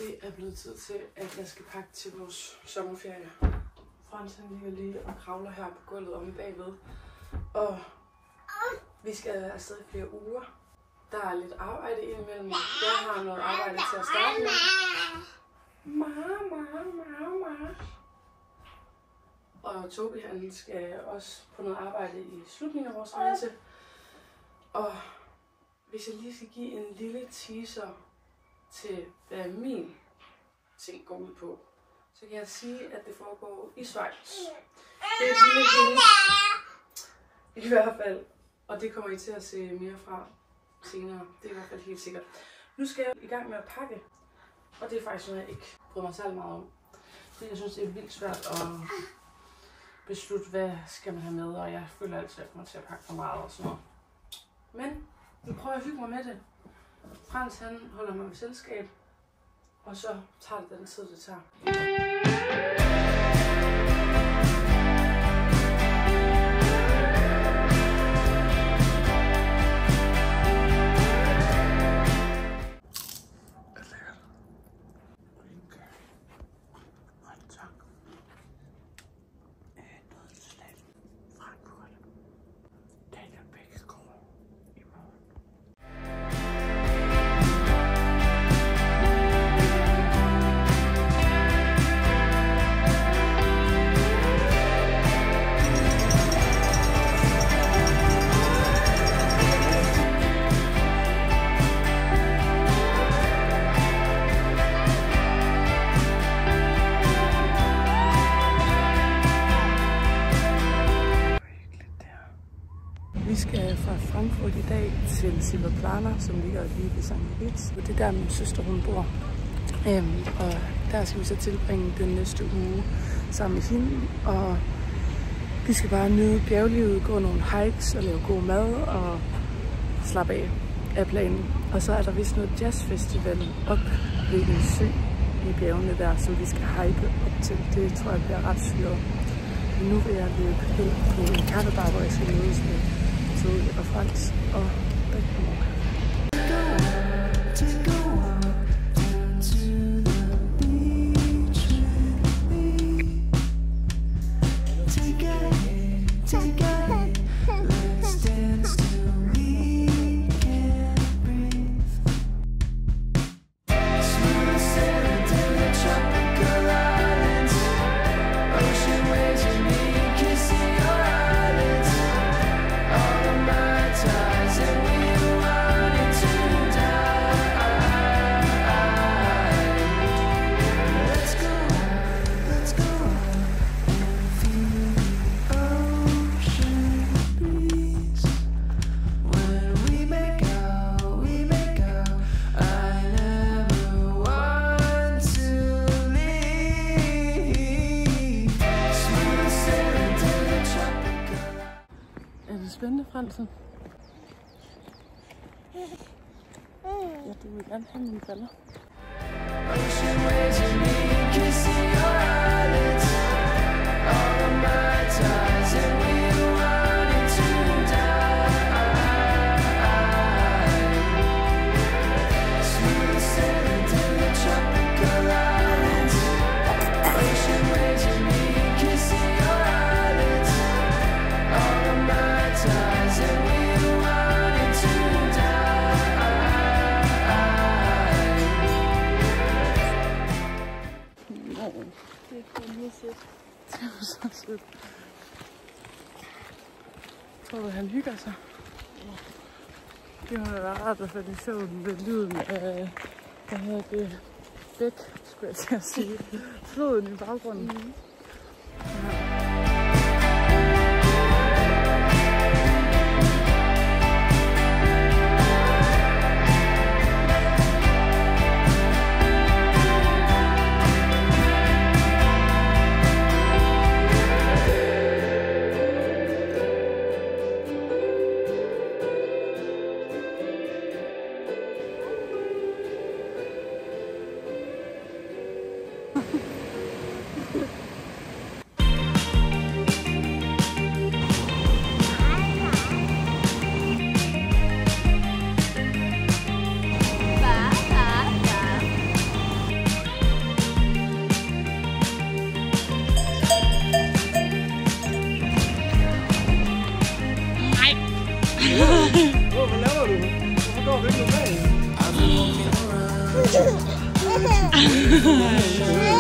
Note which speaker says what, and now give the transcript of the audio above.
Speaker 1: Det er blevet tid til, at jeg skal pakke til vores sommerferie. Frans han ligger lige og kravler her på gulvet omme bagved. Og vi skal afsted i flere uger. Der er lidt arbejde indimellem. Jeg har noget arbejde til at starte med. Mama. Og Tobi han skal også på noget arbejde i slutningen af vores rejse. Og hvis jeg lige skal give en lille teaser til, hvad min ting går ud på, så kan jeg sige, at det foregår i Schweiz. Det er et lille hint i hvert fald, og det kommer I til at se mere fra senere. Det er i hvert fald helt sikkert. Nu skal jeg i gang med at pakke, og det er faktisk noget, jeg ikke bryder mig særlig meget om. Jeg synes, det er vildt svært at beslutte, hvad skal man have med, og jeg føler altid, at jeg kommer til at pakke for meget og sådan noget. Men nu prøver jeg at hygge mig med det. Frans han holder mig med selskab, og så tager det den tid, det tager. Vi skal fra Frankfurt i dag til Silvaplana, som ligger lige ved St. Moritz. Det er der min søster hun bor. Og der skal vi så tilbringe den næste uge sammen med hende. Og vi skal bare nyde bjerglivet, gå nogle hikes og lave god mad og slappe af planen. Og så er der vist noget jazzfestival op ved en sø i bjergene der, som vi skal hike op til. Det tror jeg bliver ret syret. Men nu vil jeg løbe hen på en kaffebar, hvor jeg skal mødes med Tobi og Frans og Bækmor. Spændende, Fransen. Ja, du vil gerne have mine briller. Det er så sødt. Tror du, han hygger sig? Det må da være rart at få det sjovt med lyden af, hvad hedder det, bæk, skulle jeg til at sige. Floden i baggrunden. Ja.
Speaker 2: Hej.